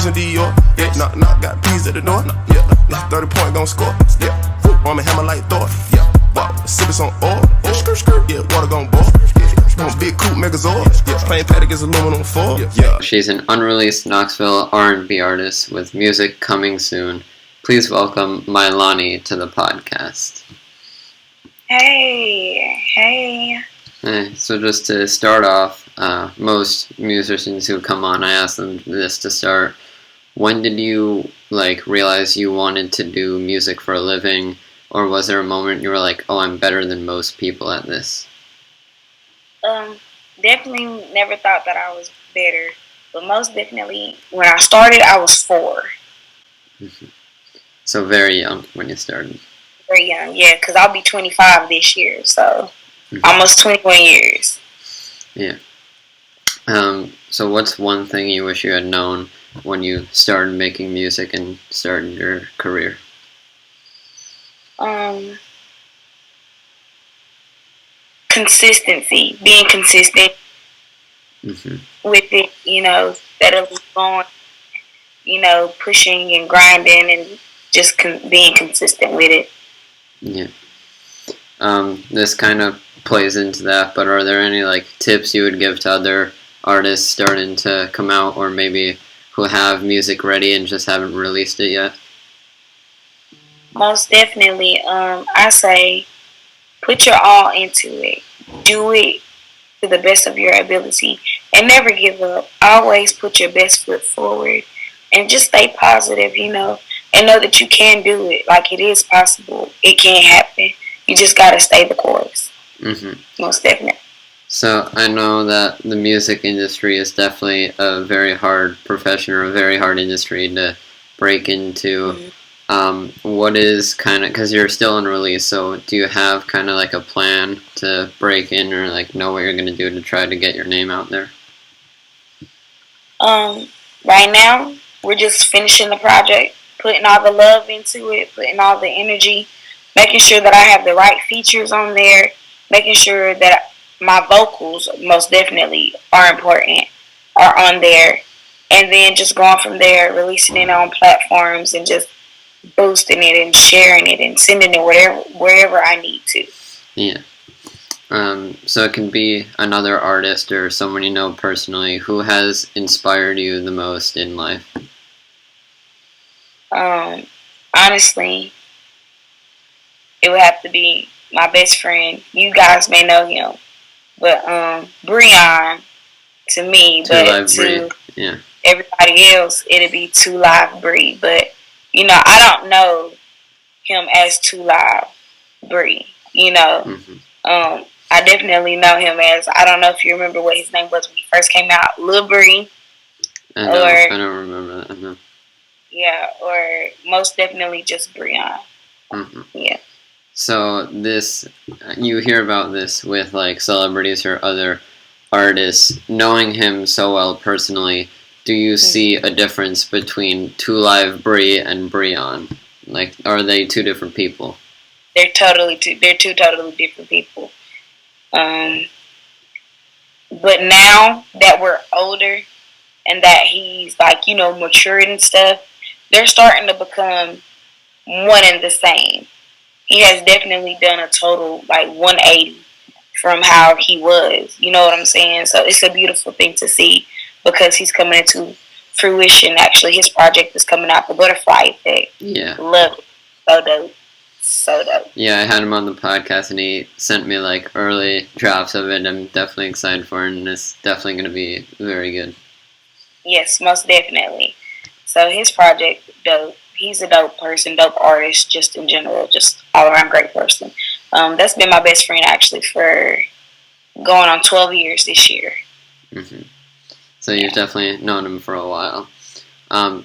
Christian Dior. Yeah, knock, got peas at the door. Yeah, 30 point gon' score. Yeah, I'm a hammer like Thor. Yeah, wow, sippin' some oil. Yeah, water gon' boil. Yeah, big coupe Megazord. Yeah, plain paddock is aluminum foil. Yeah. She's an unreleased Knoxville R&B artist with music coming soon. Please welcome Mailani to the podcast. Hey. So just to start off, most musicians who come on, I ask them this to start. When did you realize you wanted to do music for a living, or was there a moment you were like, "Oh, I'm better than most people at this"? Definitely never thought that I was better, but most definitely when I started, I was 4. Mm-hmm. So very young when you started. Very young, yeah, because I'll be 25 this year, so almost 21 years. Yeah. So what's one thing you wish you had known when you started making music and started your career? Consistency, being consistent with it, steadily going, pushing and grinding and just being consistent with it. Yeah. This kind of plays into that, but are there any tips you would give to other artists starting to come out, or maybe who have music ready and just haven't released it yet? Most definitely. I say put your all into it. Do it to the best of your ability and never give up. Always put your best foot forward and just stay positive, and know that you can do it. It is possible. It can happen. You just got to stay the course. Most definitely. So I know that the music industry is definitely a very hard profession, or a very hard industry to break into. What is because you're still unreleased, so do you have a plan to break in, or know what you're going to do to try to get your name out there? Right now, we're just finishing the project, putting all the love into it, putting all the energy, making sure that I have the right features on there, making sure that my vocals, most definitely, are important, are on there, and then just going from there, releasing it on platforms and just boosting it and sharing it and sending it wherever I need to. Yeah. So it can be another artist or someone you know personally. Who has inspired you the most in life? Honestly, it would have to be my best friend. You guys may know him, but Breon to me, but to everybody else, it'd be 2 Live Bree. But I don't know him as 2 Live Bree. I definitely know him as, I don't know if you remember what his name was when he first came out, Lil Bree. I don't remember that. No. Yeah, or most definitely just Breon. Yeah. So you hear about this with celebrities or other artists. Knowing him so well personally, do you see a difference between 2 Live Bree and Breon? Are they 2 different people? They're two totally different people. But now that we're older and that he's matured and stuff, they're starting to become one and the same. He has definitely done a total 180 from how he was. You know what I'm saying? So it's a beautiful thing to see because he's coming into fruition. Actually, his project is coming out, The Butterfly Effect. Yeah. Love it. So dope. So dope. Yeah, I had him on the podcast and he sent me early drafts of it. I'm definitely excited for it, and it's definitely going to be very good. Yes, most definitely. So his project, dope. He's a dope person, dope artist, just in general, just all around great person. That's been my best friend actually for going on 12 years this year. So you've definitely known him for a while.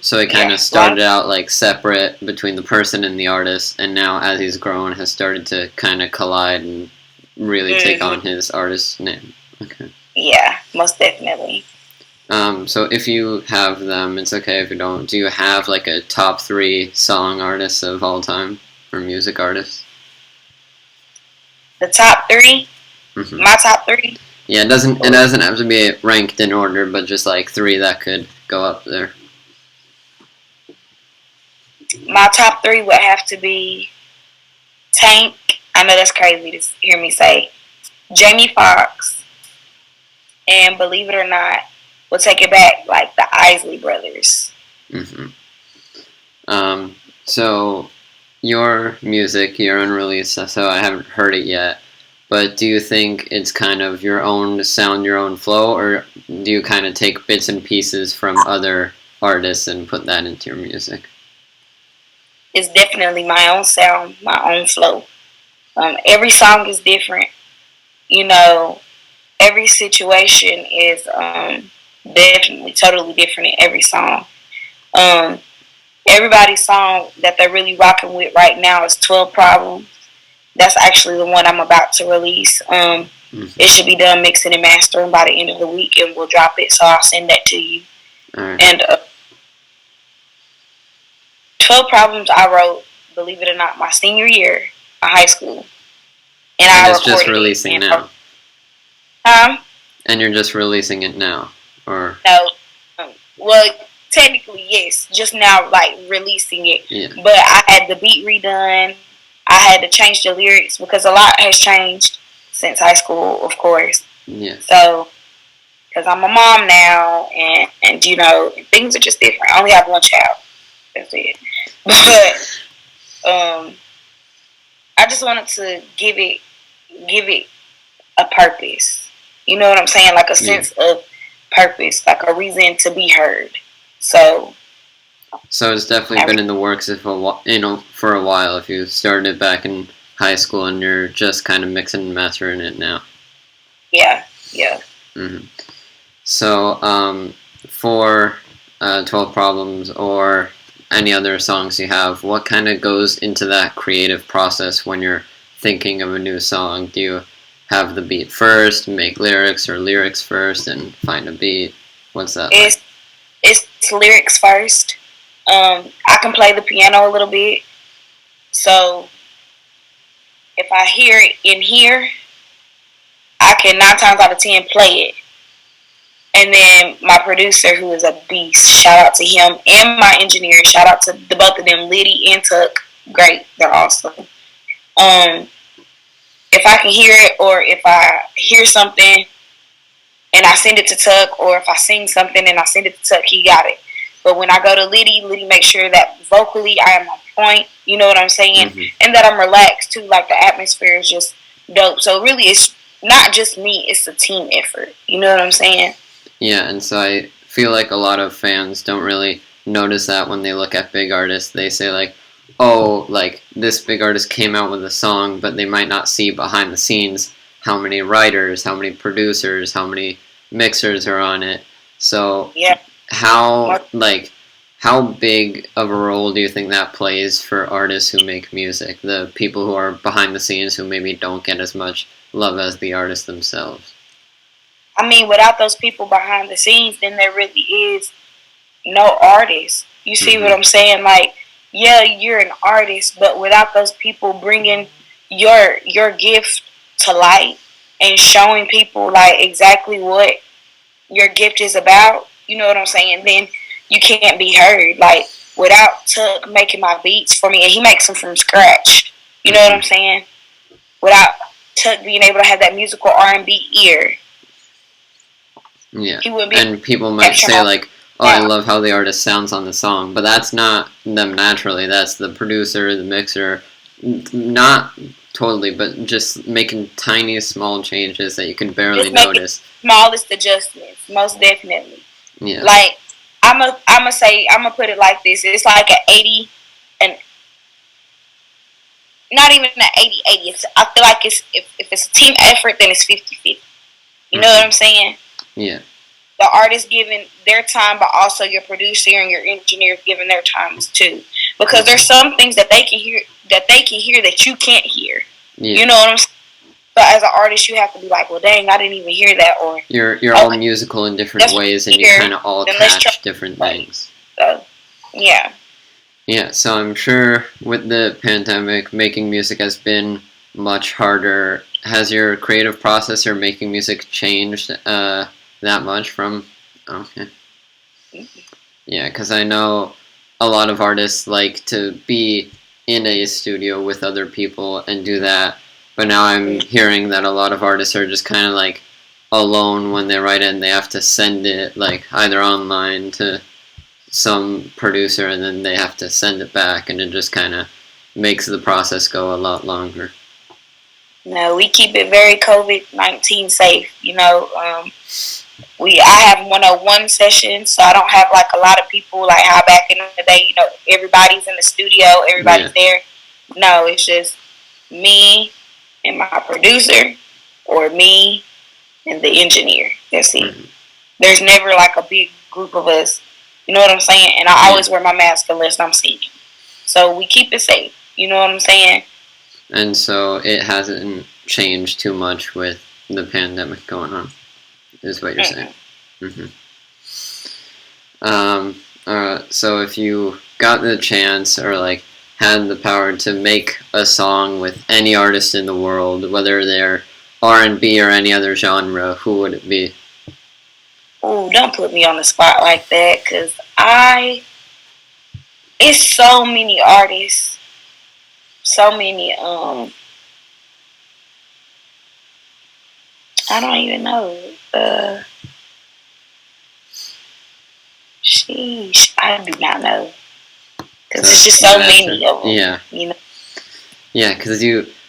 So it kind of started out separate between the person and the artist, and now as he's grown, has started to kind of collide and really take on his artist name. Okay. Yeah, most definitely. So if you have them, it's okay if you don't. Do you have a top 3 song artists of all time, or music artists? The top 3? My top 3? Yeah, it doesn't have to be ranked in order, but just 3 that could go up there. My top three would have to be Tank. I know that's crazy to hear me say. Jamie Foxx, and believe it or not, we'll take it back, like the Isley Brothers. Mm-hmm. So your music, you're unreleased, so I haven't heard it yet. But do you think it's kind of your own sound, your own flow, or do you kind of take bits and pieces from other artists and put that into your music? It's definitely my own sound, my own flow. Every song is different. You know, every situation is definitely totally different in every song. Everybody's song that they're really rocking with right now is 12 Problems. That's actually the one I'm about to release. It should be done mixing and mastering by the end of the week, and we'll drop it. So I'll send that to you. All right. And 12 Problems I wrote, believe it or not, my senior year of high school. And I it's just recorded releasing it. now. And you're just releasing it now, or no? Well, technically yes, just now like releasing it. Yeah. But I had the beat redone. I had to change the lyrics because a lot has changed since high school, of course. Yeah. So, because I'm a mom now, and you know, things are just different. I only have one child. That's it. But I just wanted to give it a purpose. You know what I'm saying? Like a sense of purpose, like a reason to be heard. So it's definitely been in the works for a while. If you started back in high school and you're just kind of mixing and mastering it now. Yeah. Mm-hmm. So for 12 Problems or any other songs you have, what kind of goes into that creative process when you're thinking of a new song? Do you have the beat first, make lyrics, or lyrics first and find a beat? What's that like? It's lyrics first. I can play the piano a little bit. So if I hear it in here, I can 9 times out of 10 play it. And then my producer, who is a beast, shout out to him, and my engineer, shout out to the both of them, Liddy and Tuck. Great, they're awesome. If I can hear it, or if I hear something and I send it to Tuck, or if I sing something and I send it to Tuck, he got it. But when I go to Liddy makes sure that vocally I am on point, you know what I'm saying? Mm-hmm. And that I'm relaxed too, like the atmosphere is just dope. So really it's not just me, it's a team effort. You know what I'm saying? Yeah, and so I feel like a lot of fans don't really notice that when they look at big artists. They say like, oh, like this big artist came out with a song, but they might not see behind the scenes how many writers, how many producers, how many mixers are on it. So yeah. How big of a role do you think that plays for artists who make music? The people who are behind the scenes who maybe don't get as much love as the artists themselves. I mean, without those people behind the scenes, then there really is no artist. You see what I'm saying? Like, yeah, you're an artist, but without those people bringing your gift to light and showing people like exactly what your gift is about, you know what I'm saying? Then you can't be heard. Like, without Tuck making my beats for me, and he makes them from scratch. You know what I'm saying? Without Tuck being able to have that musical R&B ear. Yeah, and people might say like, oh, I love how the artist sounds on the song, but that's not them naturally. That's the producer, the mixer, not totally, but just making tiny, small changes that you can barely notice. Smallest adjustments, most definitely. Yeah. Like, I'm gonna put it like this. It's like an 80, and not even an 80-80. I feel like if it's a team effort, then it's 50-50. You know what I'm saying? Yeah. The artist giving their time, but also your producer and your engineer giving their times too. Because there's some things that they can hear that you can't hear. Yeah. You know what I'm saying? So as an artist, you have to be like, well, dang, I didn't even hear that. Or you're all musical in different ways, and you kind of all catch different things. So, yeah. Yeah. So I'm sure with the pandemic, making music has been much harder. Has your creative process or making music changed that much from? Okay. Yeah, because I know a lot of artists like to be in a studio with other people and do that. But now I'm hearing that a lot of artists are just kind of like alone when they write it, and they have to send it like either online to some producer, and then they have to send it back, and it just kind of makes the process go a lot longer. No, we keep it very COVID-19 safe. I have 101 sessions, so I don't have like a lot of people like how back in the day, everybody's in the studio, everybody's there. No, it's just me and my producer, or me and the engineer. That's it. Mm-hmm. There's never like a big group of us. You know what I'm saying? And I always wear my mask unless I'm singing. So we keep it safe. You know what I'm saying? And so it hasn't changed too much with the pandemic going on, is what you're saying. So if you got the chance or like had the power to make a song with any artist in the world, whether they're R&B or any other genre, who would it be? Oh, don't put me on the spot like that, because it's so many artists, so many, I don't even know, sheesh, I do not know, because it's just so many of them, Yeah, because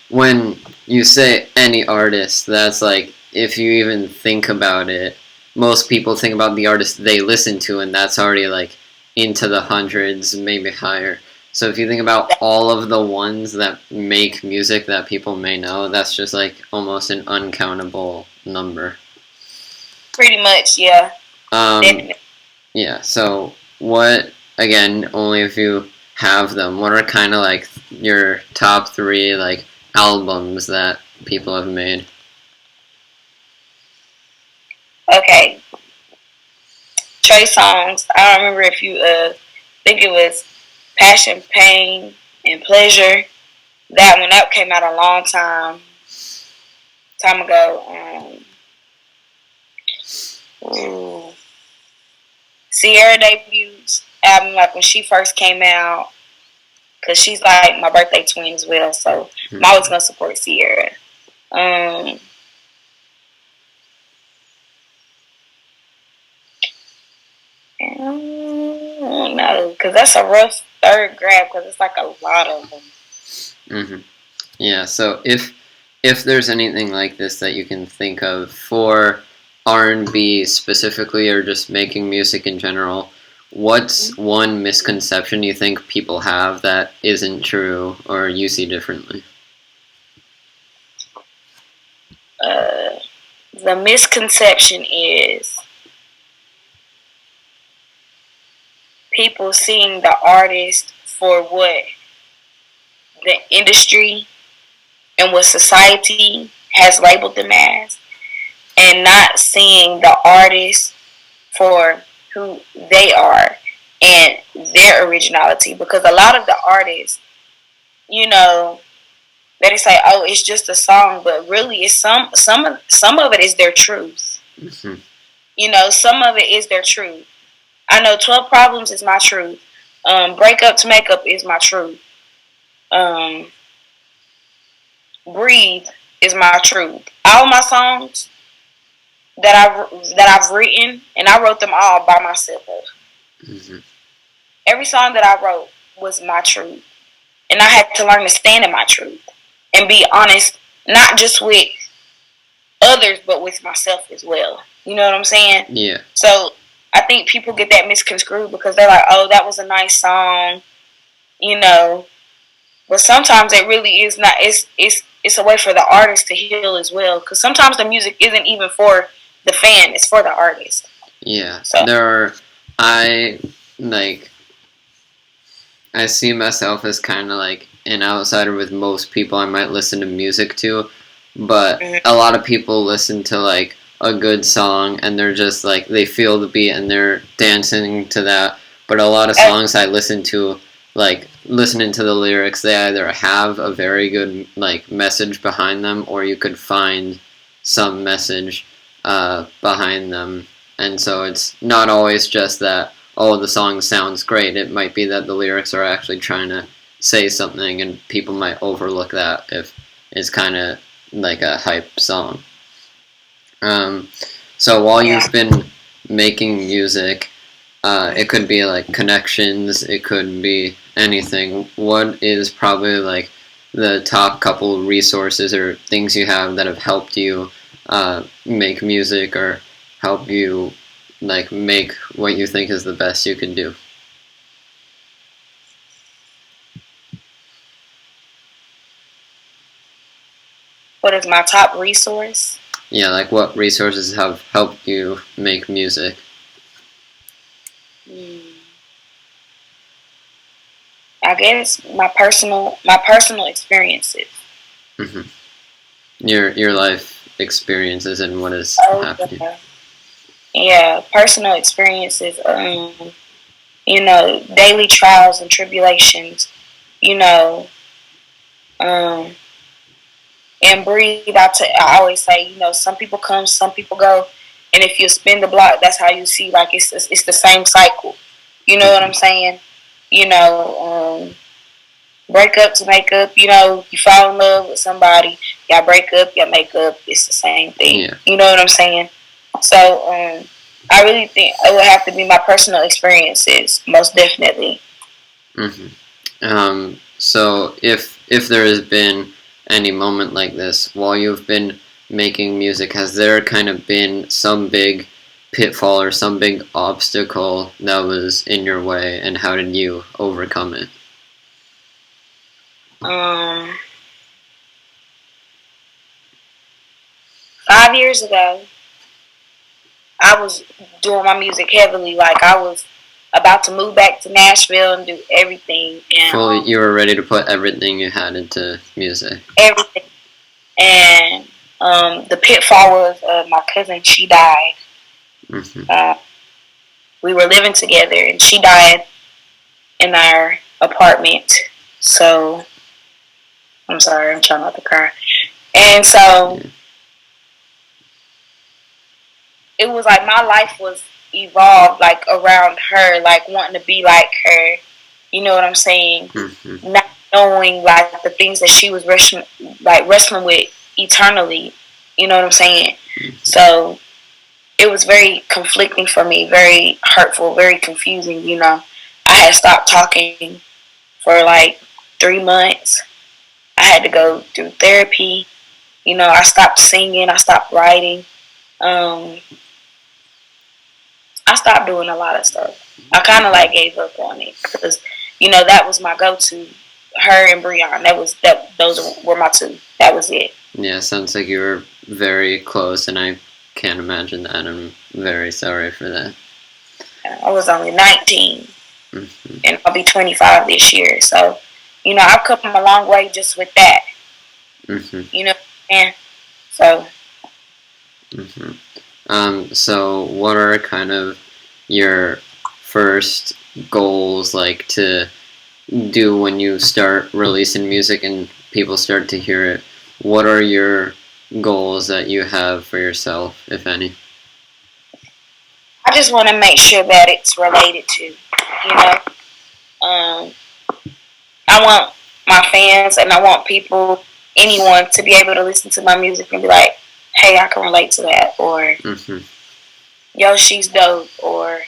when you say any artist, that's like, if you even think about it, most people think about the artist they listen to, and that's already like into the hundreds, maybe higher. So if you think about all of the ones that make music that people may know, that's just like almost an uncountable number. Pretty much, yeah. Yeah, so what, again, only if you have them, what are kind of like your top 3 like albums that people have made? Okay. Trey songs. I don't remember if you think it was Passion, Pain, and Pleasure. That one that came out a long time ago. Sierra debut album, like when she first came out, because she's like my birthday twin as well, so I'm always gonna support Sierra. No, because that's a rough third grab, because it's like a lot of them. Yeah, so if there's anything like this that you can think of for R&B specifically, or just making music in general, what's one misconception you think people have that isn't true or you see differently? The misconception is people seeing the artist for what the industry and what society has labeled them as, and not seeing the artist for who they are and their originality. Because a lot of the artists, they say, "Oh, it's just a song," but really, it's some of it is their truth. Some of it is their truth. I know 12 Problems is my truth. Break Up to Make Up is my truth. Breathe is my truth. All my songs that I've written, and I wrote them all by myself. Every song that I wrote was my truth, and I had to learn to stand in my truth and be honest, not just with others, but with myself as well. You know what I'm saying? Yeah. So I think people get that misconstrued because they're like, "Oh, that was a nice song," But sometimes it really is not. It's a way for the artist to heal as well. Because sometimes the music isn't even for the fan; it's for the artist. Yeah. So I see myself as kind of like an outsider with most people I might listen to music to, but a lot of people listen to like a good song and they're just like, they feel the beat and they're dancing to that. But a lot of songs I listen to, like listening to the lyrics, they either have a very good like message behind them, or you could find some message behind them. And so it's not always just that, oh, the song sounds great. It might be that the lyrics are actually trying to say something, and people might overlook that if it's kind of like a hype song. So while Yeah. you've been making music, it could be like connections, it could be anything. What is probably like the top couple resources or things you have that have helped you make music or help you like make what you think is the best you can do? What is my top resource? Yeah, like what resources have helped you make music? Hmm. I guess my personal experiences. Hmm. Your life experiences and what is Oh, happening. yeah, personal experiences. Daily trials and tribulations. You know, um, and breathe. I always say, some people come, some people go, and if you spin the block, that's how you see. Like it's the same cycle. You know what I'm saying? You know, break up to make up. You fall in love with somebody, y'all break up, y'all make up. It's the same thing. Yeah. You know what I'm saying? So I really think it would have to be my personal experiences, most definitely. So if there has been any moment like this while you've been making music, has there kind of been some big pitfall or some big obstacle that was in your way, and how did you overcome it? 5 years ago, I was doing my music heavily. Like I was about to move back to Nashville and do everything, and Fully, you were ready to put everything you had into music. everything. And the pitfall was my cousin. She died. We were living together, and she died in our apartment. So I'm sorry, I'm trying not to cry. And so it was like my life was evolved like around her, like wanting to be like her. You know what I'm saying? Not knowing like the things that she was wrestling with eternally. You know what I'm saying? So it was very conflicting for me, very hurtful, very confusing. I had stopped talking for like 3 months. I had to go through therapy. I stopped singing. I stopped writing. I stopped doing a lot of stuff. I kind of like gave up on it because, that was my go-to. Her and Breon. Those were my two. That was it. Yeah, sounds like you were very close, and I can't imagine that. I'm very sorry for that. I was only 19, and I'll be 25 this year. So, I've come a long way just with that. And so. So what are kind of your first goals like to do when you start releasing music and people start to hear it? What are your goals that you have for yourself, if any? I just want to make sure that it's related to, I want my fans and I want anyone to be able to listen to my music and be like, hey, I can relate to that, or yo, she's dope, or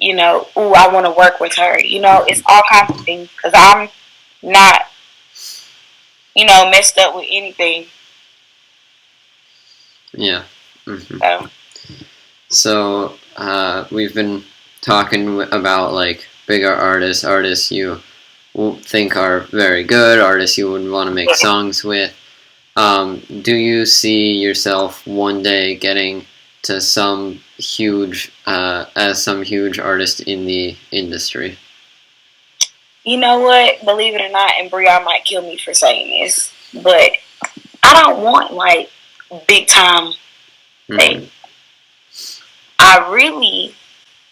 ooh, I want to work with her. It's all kinds of things because I'm not, messed up with anything. Yeah. So we've been talking about like bigger artists you think are very good, artists you would want to make songs with. Do you see yourself one day getting to some huge artist in the industry? You know what? Believe it or not, and Brianna might kill me for saying this, but I don't want like big time thing. I really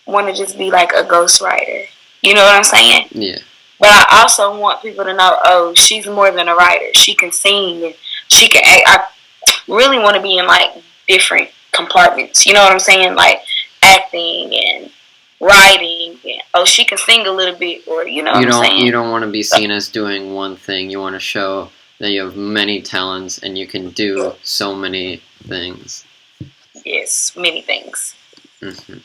want to just be like a ghostwriter. You know what I'm saying? Yeah. But I also want people to know, oh, she's more than a writer. She can sing and she can act. I really want to be in like different compartments. You know what I'm saying? Like acting and writing. And, oh, she can sing a little bit, or you know what I'm saying. You don't want to be seen as doing one thing. You want to show that you have many talents and you can do so many things. Yes, many things. Mm-hmm.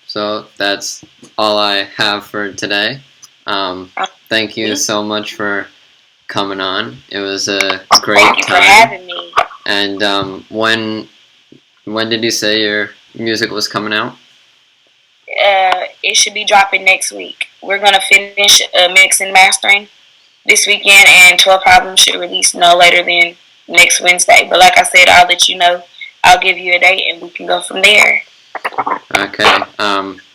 So that's all I have for today. Thank you so much for coming on. It was a great Thank you time. for having me. And when did you say your music was coming out? It should be dropping next week. We're gonna finish mixing and mastering this weekend, and 12 Problems should release no later than next Wednesday. But like I said, I'll let you know. I'll give you a date, and we can go from there. Okay.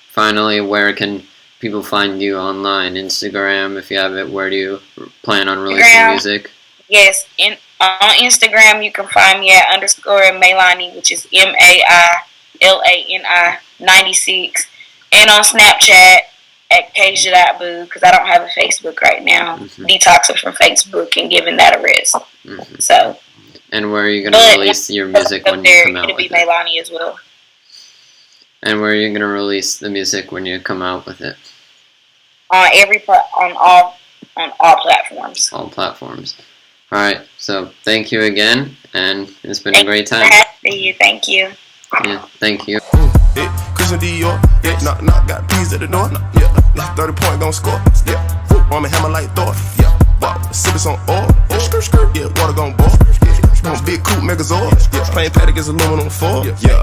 Finally, where can people find you online? Instagram, if you have it. Where do you plan on releasing music? Yes, on Instagram you can find me at _Mailani, which is MAILANI 96, and on Snapchat at Kasia.boo, because I don't have a Facebook right now. Mm-hmm. Detoxing from Facebook and giving that a rest. Mm-hmm. So. And where are you going to release your music when you come out It'll with be Mailani as well. And where are you going to release the music when you come out with it? On all platforms. All platforms. All right. So thank you again, and it's been a great time. Thank you. Yeah. Thank you. Yeah, Christian Dior, yeah, knock, got peas at the door, yeah, 30 point gon' score, yeah, I'ma hammer like Thor, yeah, wow, sippin' on oil, yeah, water gon' boil, yeah, want big coupe Megazord, yeah, plain paddock is aluminum foil, yeah.